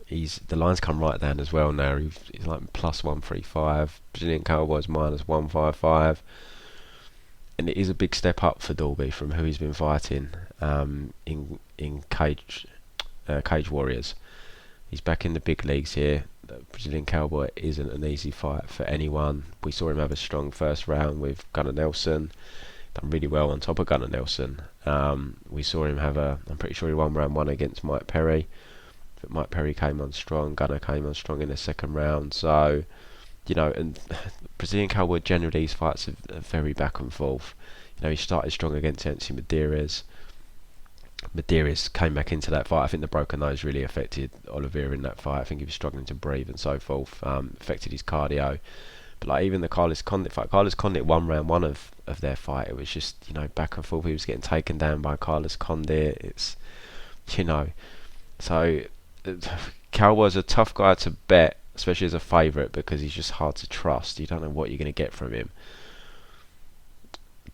The lines come right down as well now. He's like plus 135. Brazilian Cowboy's minus 155. And it is a big step up for Dalby from who he's been fighting in Cage Warriors. He's back in the big leagues here. The Brazilian Cowboy isn't an easy fight for anyone. We saw him have a strong first round with Gunnar Nelson. Done really well on top of Gunnar Nelson. We saw him I'm pretty sure he won round one against Mike Perry. But Mike Perry came on strong. Gunnar came on strong in the second round. So, and Brazilian Cowboy generally these fights are very back and forth. He started strong against Anthony Medeiros. Medeiros came back into that fight. I think the broken nose really affected Oliveira in that fight. I think he was struggling to breathe and so forth. Affected his cardio. But like even the Carlos Condit fight, Carlos Condit won round one of their fight. It was just back and forth. He was getting taken down by Carlos Condit. It's so Cowboy's a tough guy to bet, especially as a favourite, because he's just hard to trust. You don't know what you're going to get from him.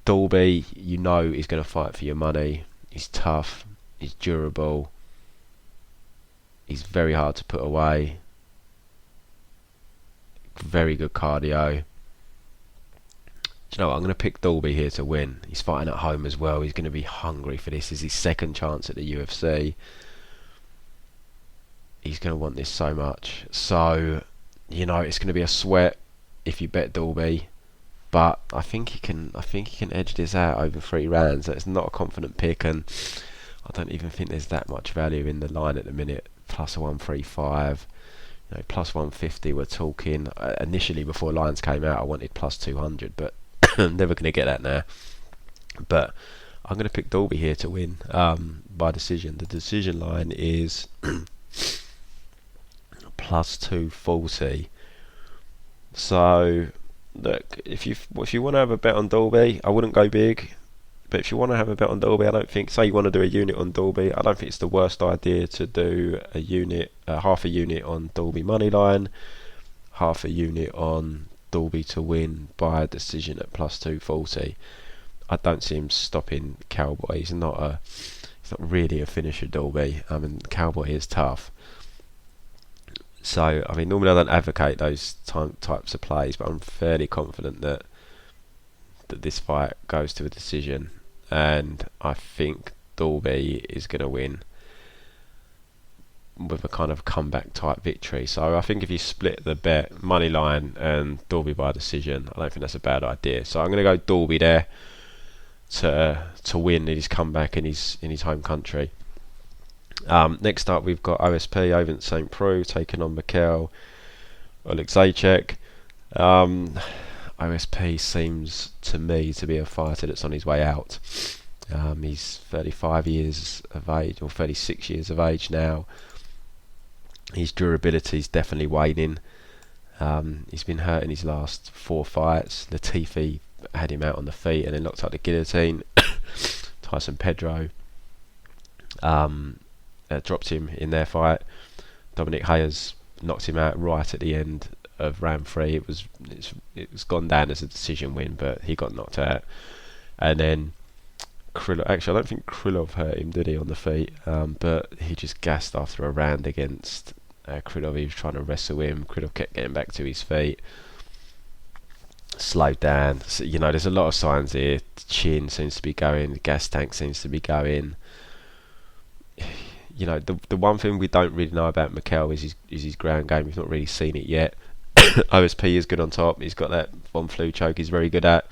Dalby, he's going to fight for your money. He's tough. He's durable. He's very hard to put away. Very good cardio. I'm going to pick Dalby here to win. He's fighting at home as well. He's going to be hungry for this. This is his second chance at the UFC. He's going to want this so much. So, it's going to be a sweat if you bet Dalby. But I think he can edge this out over 3 rounds. It's not a confident pick, and I don't even think there's that much value in the line at the minute. Plus 135, plus 150. We're talking. Initially, before lines came out, I wanted plus 200, but I'm never going to get that now. But I'm going to pick Dalby here to win by decision. The decision line is plus 240. So look, if you want to have a bet on Dalby, I wouldn't go big. But if you want to have a bet on Dalby, I don't think. Say you want to do a unit on Dalby, I don't think it's the worst idea to do a unit, half a unit on Dalby money line, half a unit on Dalby to win by a decision at plus 240. I don't see him stopping Cowboy. He's not It's not really a finisher, Dalby. I mean, Cowboy is tough. So, I mean, normally I don't advocate those types of plays, but I'm fairly confident that this fight goes to a decision, and I think Dalby is going to win with a kind of comeback type victory. So I think if you split the bet, money line and Dalby by decision, I don't think that's a bad idea. So I'm going to go Dalby there to win his comeback in his home country. Next up, we've got OSP Ovince St. Preux taking on Michał Oleksiejczuk. OSP seems to me to be a fighter that's on his way out. He's 35 years of age, or 36 years of age now. His durability is definitely waning. He's been hurt in his last 4 fights. Latifi had him out on the feet and then locked up the guillotine. Tyson Pedro dropped him in their fight. Dominic Hayes knocked him out right at the end of round 3. It was gone down as a decision win, but he got knocked out. And then Krylov, actually I don't think Krylov hurt him, did he, on the feet? But he just gassed after a round against Krylov. He was trying to wrestle him. Krylov kept getting back to his feet, slowed down. So, you know, there's a lot of signs here. The chin seems to be going, the gas tank seems to be going. You know, the one thing we don't really know about Michał is his ground game. We've not really seen it yet. OSP is good on top. He's got that Von Flue choke he's very good at.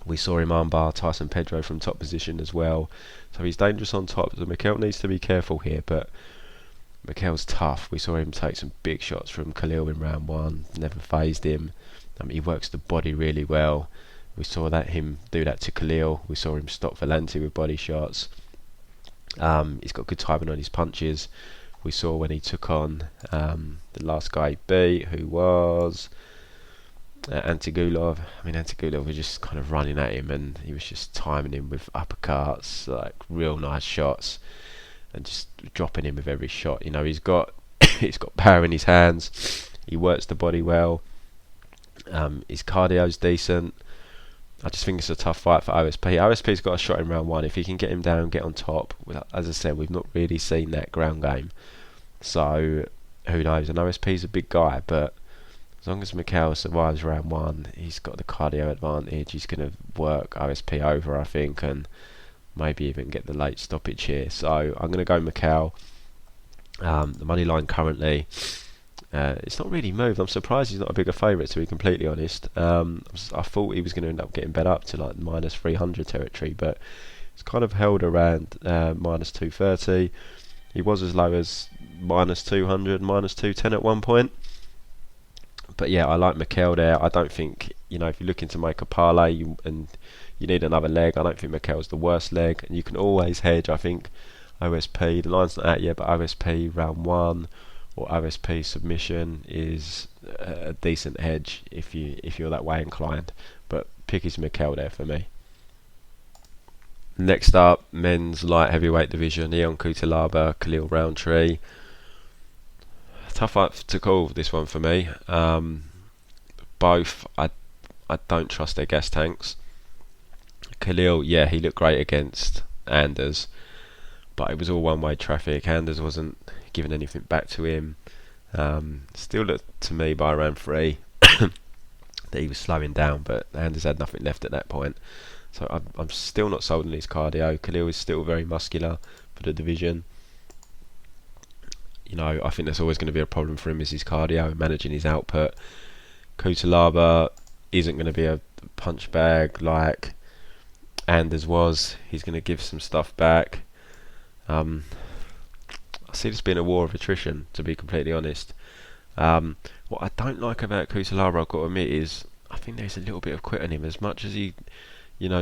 We saw him armbar Tyson Pedro from top position as well. So he's dangerous on top. So Michał needs to be careful here, but Michał's tough. We saw him take some big shots from Khalil in round 1. Never phased him. He works the body really well. We saw him do that to Khalil. We saw him stop Volante with body shots. He's got good timing on his punches. We saw when he took on the last guy he beat, who was Antigulov. I mean, Antigulov was just kind of running at him, and he was just timing him with uppercuts, like real nice shots, and just dropping him with every shot. You know, he's got power in his hands. He works the body well. His cardio's decent. I just think it's a tough fight for OSP. OSP's got a shot in round 1 if he can get him down, get on top. As I said, we've not really seen that ground game, so who knows? And OSP's a big guy, but as long as Michał survives round 1, he's got the cardio advantage. He's going to work OSP over, I think, and maybe even get the late stoppage here. So I'm going to go Michał. The money line currently, it's not really moved. I'm surprised he's not a bigger favourite, to be completely honest. I thought he was going to end up getting bet up to like minus 300 territory, but it's kind of held around minus 230. He was as low as minus 200, minus 210 at one point. But yeah, I like Michał there. I don't think, if you're looking to make a parlay and you need another leg, I don't think Michał's the worst leg. And you can always hedge, I think, OSP. The line's not out yet, but OSP round 1 or OSP submission is a decent hedge if you're that way inclined. But pick is Michał there for me. Next up, men's light heavyweight division, Ion Cutelaba, Khalil Rountree. Tough fight to call this one for me. Both, I don't trust their gas tanks. Khalil, yeah, he looked great against Anders, but it was all one-way traffic. Anders wasn't giving anything back to him. Still looked to me by round 3 that he was slowing down, but Anders had nothing left at that point. So I'm still not sold on his cardio. Khalil is still very muscular for the division. I think that's always going to be a problem for him, is his cardio and managing his output. Cutelaba isn't going to be a punch bag like Anders was. He's going to give some stuff back. I see this being a war of attrition, to be completely honest. What I don't like about Cutelaba, I've got to admit, is I think there's a little bit of quit on him. As much as he,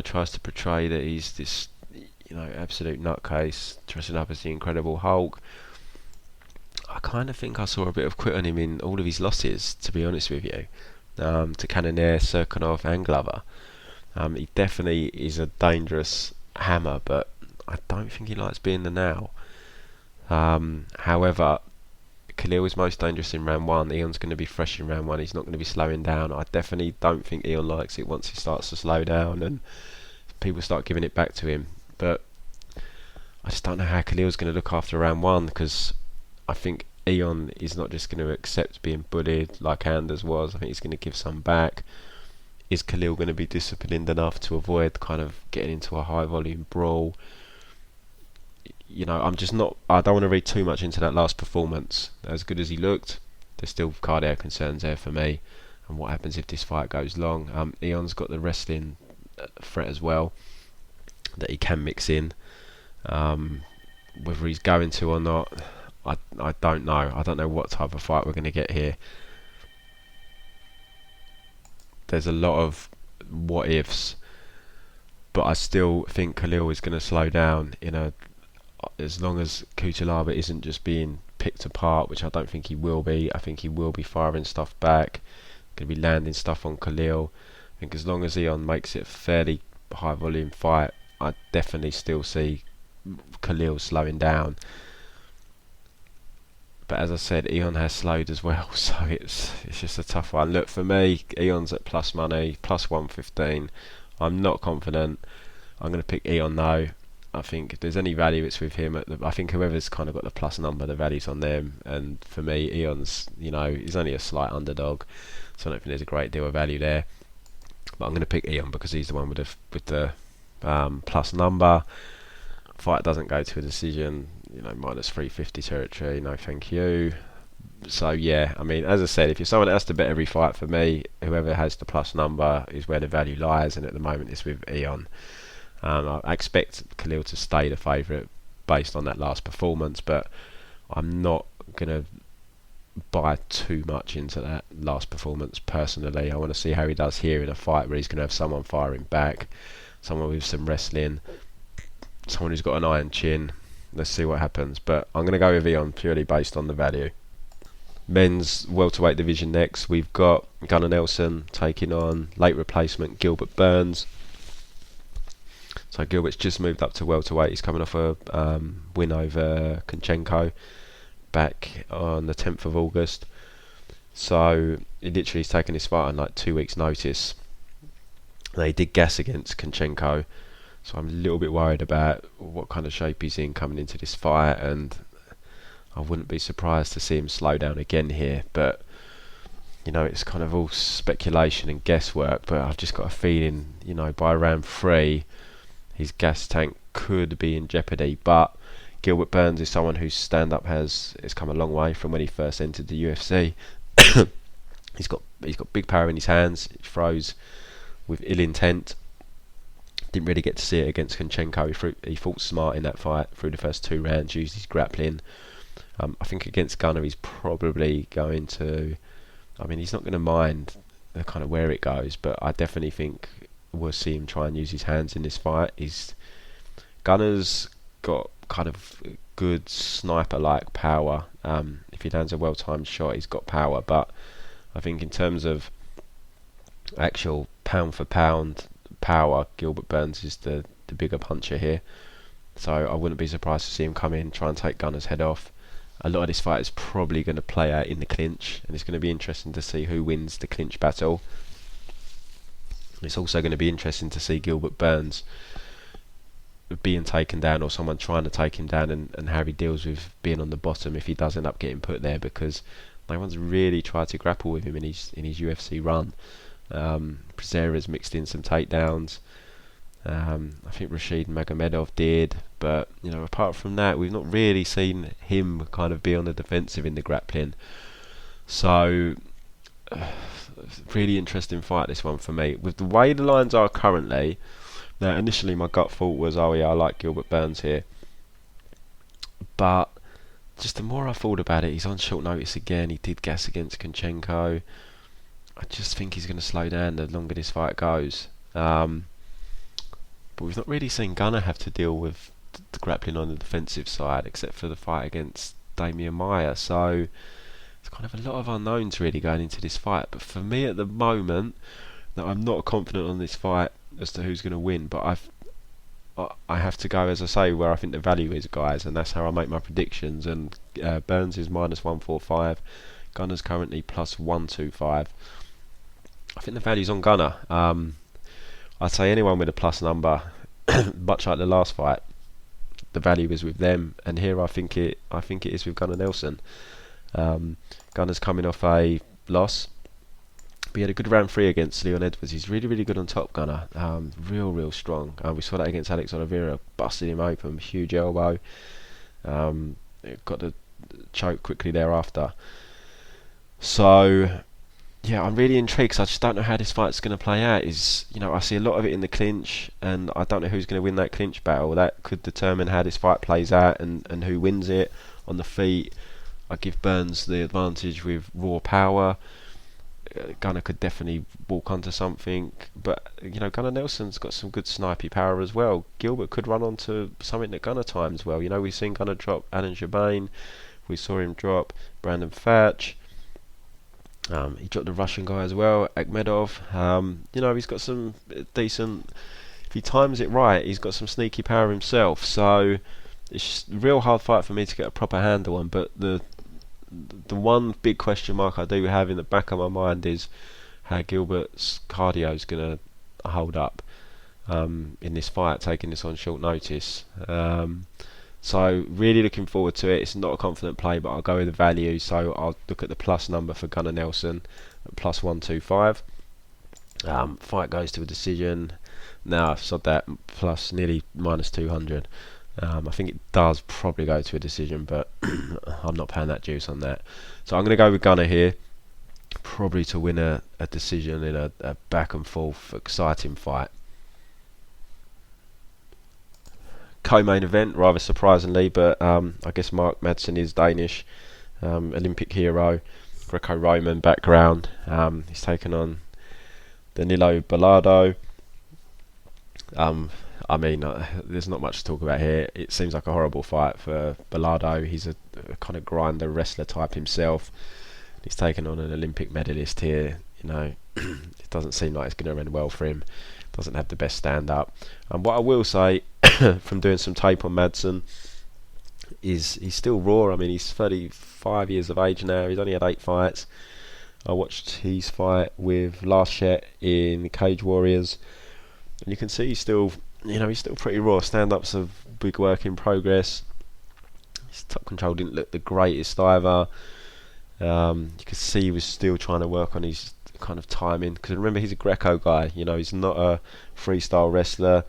tries to portray that he's this, absolute nutcase, dressing up as the Incredible Hulk, I kind of think I saw a bit of quit on him in all of his losses, to be honest with you, to Cannonier, Serkinov and Glover. He definitely is a dangerous hammer, but I don't think he likes being the now. However, Khalil is most dangerous in round 1. Ion's going to be fresh in round 1. He's not going to be slowing down. I definitely don't think Ion likes it once he starts to slow down and people start giving it back to him. But I just don't know how Khalil's going to look after round one, because I think Ion is not just going to accept being bullied like Anders was. I think he's going to give some back. Is Khalil going to be disciplined enough to avoid kind of getting into a high volume brawl? You know, I don't want to read too much into that last performance. As good as he looked, there's still cardio concerns there for me. And what happens if this fight goes long? Ion's got the wrestling threat as well that he can mix in. Whether he's going to or not, I don't know. I don't know what type of fight we're going to get here. There's a lot of what ifs, but I still think Khalil is going to slow down as long as Cutelaba isn't just being picked apart, which I don't think he will be. I think he will be firing stuff back, going to be landing stuff on Khalil. I think as long as Ion makes it a fairly high volume fight, I definitely still see Khalil slowing down. But as I said, Ion has slowed as well, so it's just a tough one. Look, for me, Ion's at plus money, plus 115. I'm not confident. I'm going to pick Ion though. I think if there's any value, it's with him. I think whoever's kind of got the plus number, the value's on them. And for me, Ion's, he's only a slight underdog, so I don't think there's a great deal of value there. But I'm going to pick Ion because he's the one with the plus number. Fight doesn't go to a decision, minus 350 territory, no thank you. So yeah, I mean, as I said, if you're someone that has to bet every fight, for me, whoever has the plus number is where the value lies, and at the moment it's with Ion. I expect Khalil to stay the favourite based on that last performance, but I'm not going to buy too much into that last performance personally. I want to see how he does here in a fight where he's going to have someone firing back, someone with some wrestling, someone who's got an iron chin. Let's see what happens, but I'm going to go with Ion purely based on the value. Men's welterweight division next. We've got Gunnar Nelson taking on late replacement Gilbert Burns. So Gilbert's just moved up to welterweight. He's coming off a win over Kunchenko back on the 10th of August. So he literally has taken his fight on like 2 weeks' notice. Now, he did gas against Kunchenko, so I'm a little bit worried about what kind of shape he's in coming into this fight, and I wouldn't be surprised to see him slow down again here. But it's kind of all speculation and guesswork, but I've just got a feeling, by round 3 his gas tank could be in jeopardy. But Gilbert Burns is someone whose stand-up has come a long way from when he first entered the UFC. He's got big power in his hands. He throws with ill intent. Didn't really get to see it against Kunchenko. He fought smart in that fight through the first 2 rounds, used his grappling. I think against Gunnar he's probably going to... he's not going to mind the kind of where it goes, but I definitely think we'll see him try and use his hands in this fight. Gunnar's got kind of good sniper-like power. If he lands a well-timed shot, he's got power, but I think in terms of actual pound-for-pound power, Gilbert Burns is the bigger puncher here. So I wouldn't be surprised to see him come in, try and take Gunnar's head off. A lot of this fight is probably going to play out in the clinch, and it's going to be interesting to see who wins the clinch battle. It's also going to be interesting to see Gilbert Burns being taken down, or someone trying to take him down, and how he deals with being on the bottom if he does end up getting put there, because no one's really tried to grapple with him in his UFC run. Prezera's mixed in some takedowns. I think Rashid Magomedov did, but apart from that, we've not really seen him kind of be on the defensive in the grappling. So really interesting fight, this one, for me. With the way the lines are currently, now initially my gut thought was, oh yeah, I like Gilbert Burns here, but just the more I thought about it, he's on short notice again. He did gas against Kunchenko. I just think he's going to slow down the longer this fight goes. But we've not really seen Gunnar have to deal with the grappling on the defensive side, except for the fight against Damian Maia. So it's kind of a lot of unknowns really going into this fight. But for me at the moment, I'm not confident on this fight as to who's going to win. But I have to go, as I say, where I think the value is, guys, and that's how I make my predictions. And Burns is minus 145. Gunnar's currently plus 125. I think the value's on Gunnar. I'd say anyone with a plus number, much like the last fight, the value is with them, and here I think it is with Gunnar Nelson. Gunnar's coming off a loss. He had a good round 3 against Leon Edwards. He's really, really good on top, Gunnar. Real strong. We saw that against Alex Oliveira, busted him open, huge elbow. Got the choke quickly thereafter. So, yeah, I'm really intrigued because I just don't know how this fight's going to play out. I see a lot of it in the clinch, and I don't know who's going to win that clinch battle. That could determine how this fight plays out and who wins it. On the feet, I give Burns the advantage with raw power. Gunnar could definitely walk onto something, but Gunnar Nelson's got some good snipey power as well. Gilbert could run onto something that Gunnar times well. We've seen Gunnar drop Alen Jabane, we saw him drop Brandon Thatch. He dropped the Russian guy as well, Amedovski. He's got some decent. If he times it right, he's got some sneaky power himself. So it's just a real hard fight for me to get a proper handle on. But the one big question mark I do have in the back of my mind is how Gilbert's cardio is going to hold up in this fight, taking this on short notice. So really looking forward to it. It's not a confident play, but I'll go with the value. So I'll look at the plus number for Gunnar Nelson at plus 125. Fight goes to a decision. Now I've said that plus nearly minus 200. I think it does probably go to a decision, but I'm not paying that juice on that. So I'm going to go with Gunnar here, probably to win a decision in a back and forth exciting fight. Co-main event, rather surprisingly, but I guess Madsen is Danish, Olympic hero, Greco-Roman background. He's taken on Danilo Belluardo. There's not much to talk about here. It seems like a horrible fight for Belluardo. He's a kind of grinder wrestler type himself. He's taken on an Olympic medalist here. It doesn't seem like it's going to end well for him. Doesn't have the best stand up. And what I will say from doing some tape on Madsen is he's still raw. He's 35 years of age now. He's only had 8 fights. I watched his fight with Lashet in Cage Warriors, and you can see he's still pretty raw. Stand-up's a big work in progress. His top control didn't look the greatest either. You could see he was still trying to work on his kind of timing, because remember, he's a Greco guy. He's not a freestyle wrestler,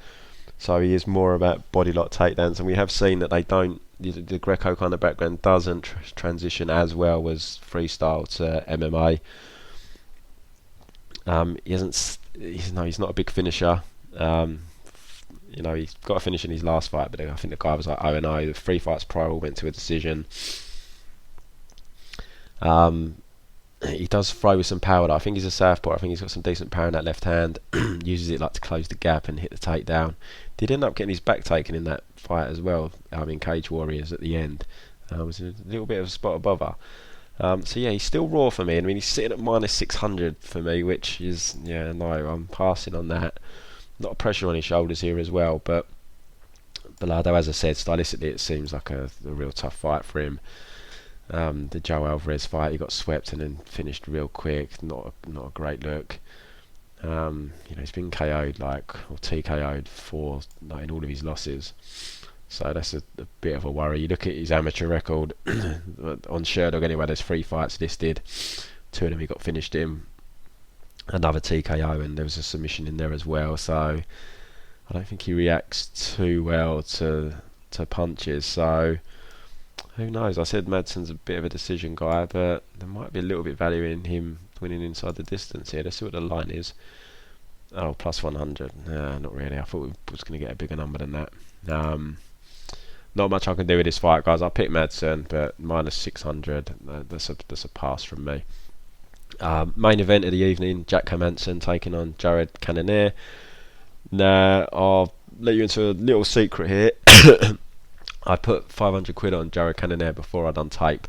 so he is more about body lock takedowns, and we have seen that the Greco kind of background doesn't transition as well as freestyle to MMA. He's not a big finisher. He's got a finish in his last fight, but I think the guy was like 0-0. The 3 fights prior all went to a decision. He does throw with some power though. I think he's a southpaw. I think he's got some decent power in that left hand. Uses it to close the gap and hit the takedown. Did end up getting his back taken in that fight as well. In Cage Warriors at the end. Was a little bit of a spot above her. So yeah, he's still raw for me. He's sitting at minus 600 for me, which is I'm passing on that. A lot of pressure on his shoulders here as well, but Belluardo, as I said, stylistically it seems like a real tough fight for him. The Joe Alvarez fight, he got swept and then finished real quick. Not a great look. He's been KO'd or TKO'd in all of his losses. So that's a bit of a worry. You look at his amateur record on Sherdog anyway. There's 3 fights listed. 2 of them he got finished in. Another TKO, and there was a submission in there as well. So I don't think he reacts too well to punches. So who knows? I said Madsen's a bit of a decision guy, but there might be a little bit of value in him winning inside the distance here. Let's see what the line is. Oh, plus 100. Not really. I thought we was going to get a bigger number than that. Not much I can do with this fight, guys. I picked Madsen, but minus 600. That's a pass from me. Main event of the evening: Jack Hermansson taking on Jared Cannonier. Now, I'll let you into a little secret here. I put 500 quid on Jared Cannonier before I done tape.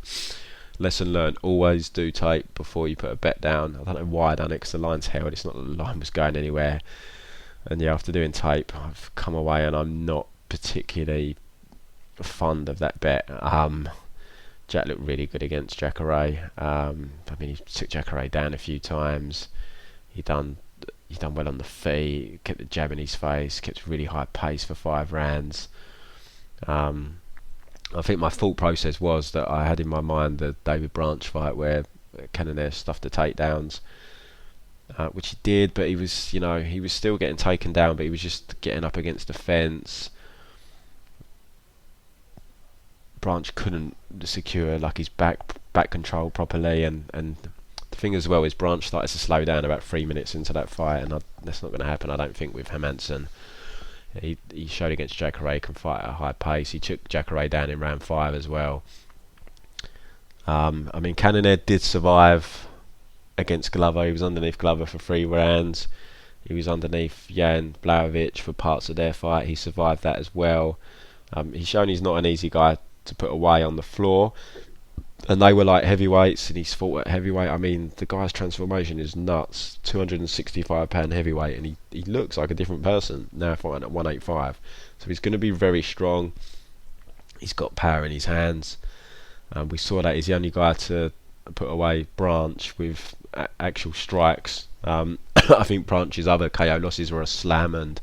Lesson learned: always do tape before you put a bet down. I don't know why I done it, because the line's held. It's not that the line was going anywhere. And yeah, after doing tape, I've come away and I'm not particularly fond of that bet. Jack looked really good against Jacare. He took Jacare down a few times. He done well on the feet. Kept the jab in his face. Kept really high pace for 5 rounds. I think my thought process was that I had in my mind the David Branch fight where Cannonier stuffed the takedowns, which he did, but he was still getting taken down, but he was just getting up against the fence. Branch couldn't secure like his back control properly, and the thing as well is Branch started to slow down about 3 minutes into that fight, and that's not going to happen, I don't think, with Hermansson. He showed against Jacare can fight at a high pace. He took Jacare down in round 5 as well. I mean, Cannonier did survive against Glover. He was underneath Glover for 3 rounds. He was underneath Jan Blachowicz for parts of their fight. He survived that as well. He's shown he's not an easy guy to put away on the floor. And they were like heavyweights, and he's fought at heavyweight. I mean, the guy's transformation is nuts. 265-pound heavyweight, and he looks like a different person now fighting at 185. So he's going to be very strong. He's got power in his hands. We saw that he's the only guy to put away Branch with actual strikes. I think Branch's other KO losses were a slam and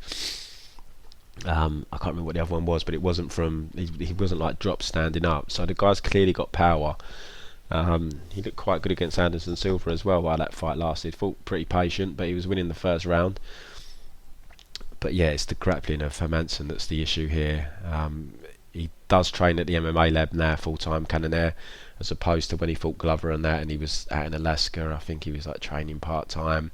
I can't remember what the other one was, but it wasn't from he wasn't like drop standing up. So the guy's clearly got power. He looked quite good against Anderson Silva as well while that fight lasted. Fought pretty patient, but he was winning the first round. But yeah, it's the grappling of Hermansson that's the issue here. He does train at the MMA lab now full time, Cannonier, as opposed to when he fought Glover and that, and he was out in Alaska. I think he was like training part time.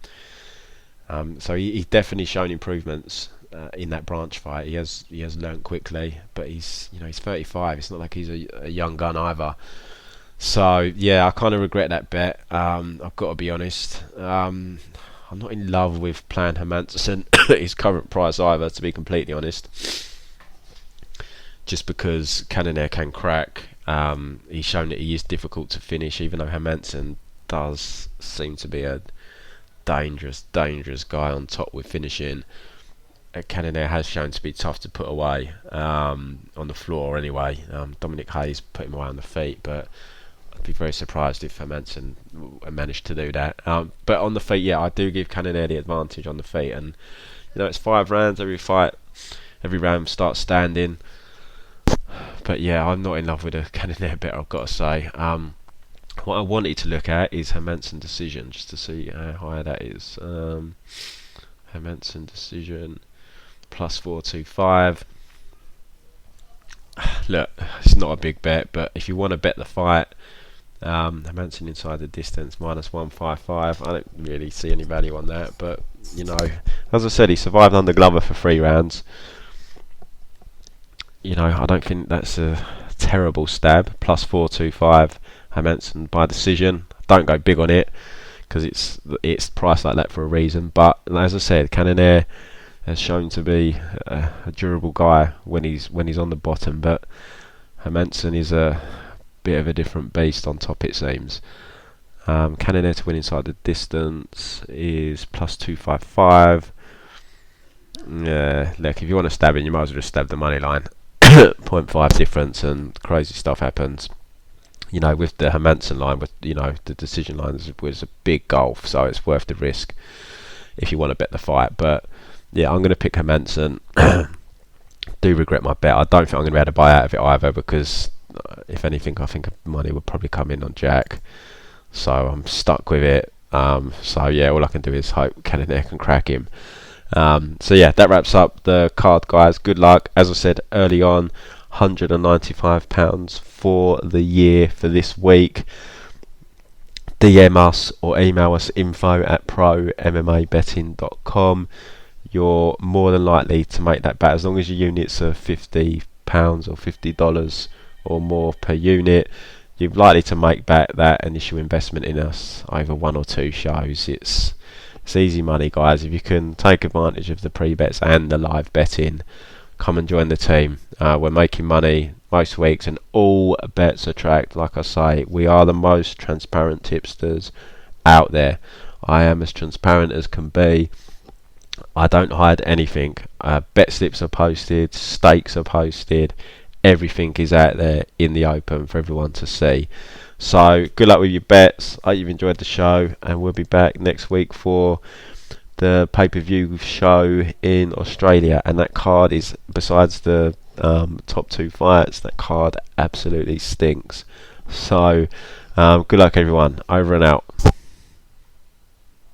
So he's definitely shown improvements in that Branch fight. He has learnt quickly, but he's 35. It's not like he's a young gun either. So yeah, I kind of regret that bet. I've got to be honest. I'm not in love with playing Hermansson at his current price either, to be completely honest. Just because Cannonier can crack. He's shown that he is difficult to finish, even though Hermansson does seem to be a dangerous guy on top with finishing. Cannonier has shown to be tough to put away on the floor anyway. Dominic Hayes put him away on the feet, but I'd be very surprised if Hermansson managed to do that. But on the feet, yeah, I do give Cannonier the advantage on the feet, and it's 5 rounds every fight. Every round starts standing. But yeah, I'm not in love with a Cannonier bet, I've got to say. What I wanted to look at is Hermansson decision, just to see how high that is. Hermansson decision plus 425. Look, it's not a big bet, but if you want to bet the fight, Hermansson inside the distance minus 155. I don't really see any value on that, but as I said, he survived under Glover for 3 rounds. I don't think that's a terrible stab. Plus 425, Hermansson by decision. Don't go big on it because it's priced like that for a reason. But as I said, Cannonier has shown to be a durable guy when he's on the bottom. But Hermansson is a bit of a different beast on top, it seems. Cannonier to win inside the distance is plus 255. Yeah, look, if you want to stab him, you might as well just stab the money line. 0.5 difference, and crazy stuff happens. With the Hermansson line, with the decision line was a big gulf, so it's worth the risk if you want to bet the fight. But yeah, I'm going to pick Hermansson. Do regret my bet. I don't think I'm going to be able to buy out of it either, because if anything, I think money would probably come in on Jack. So I'm stuck with it. So yeah, all I can do is hope Cannonier can crack him. So yeah, that wraps up the card, guys. Good luck. As I said early on, £195 for the year for this week. DM us or email us info@prommmabetting.com. You're more than likely to make that bet as long as your units are £50 or $50 or more per unit. You're likely to make back that initial investment in us over 1 or 2 shows. It's easy money, guys. If you can take advantage of the pre-bets and the live betting, come and join the team. We're making money most weeks and all bets are tracked. Like I say, we are the most transparent tipsters out there. I am as transparent as can be. I don't hide anything. Bet slips are posted, stakes are posted, everything is out there in the open for everyone to see. So good luck with your bets. I hope you've enjoyed the show, and we'll be back next week for the pay-per-view show in Australia, and that card is, besides the top 2 fights, that card absolutely stinks. So good luck everyone. Over and out.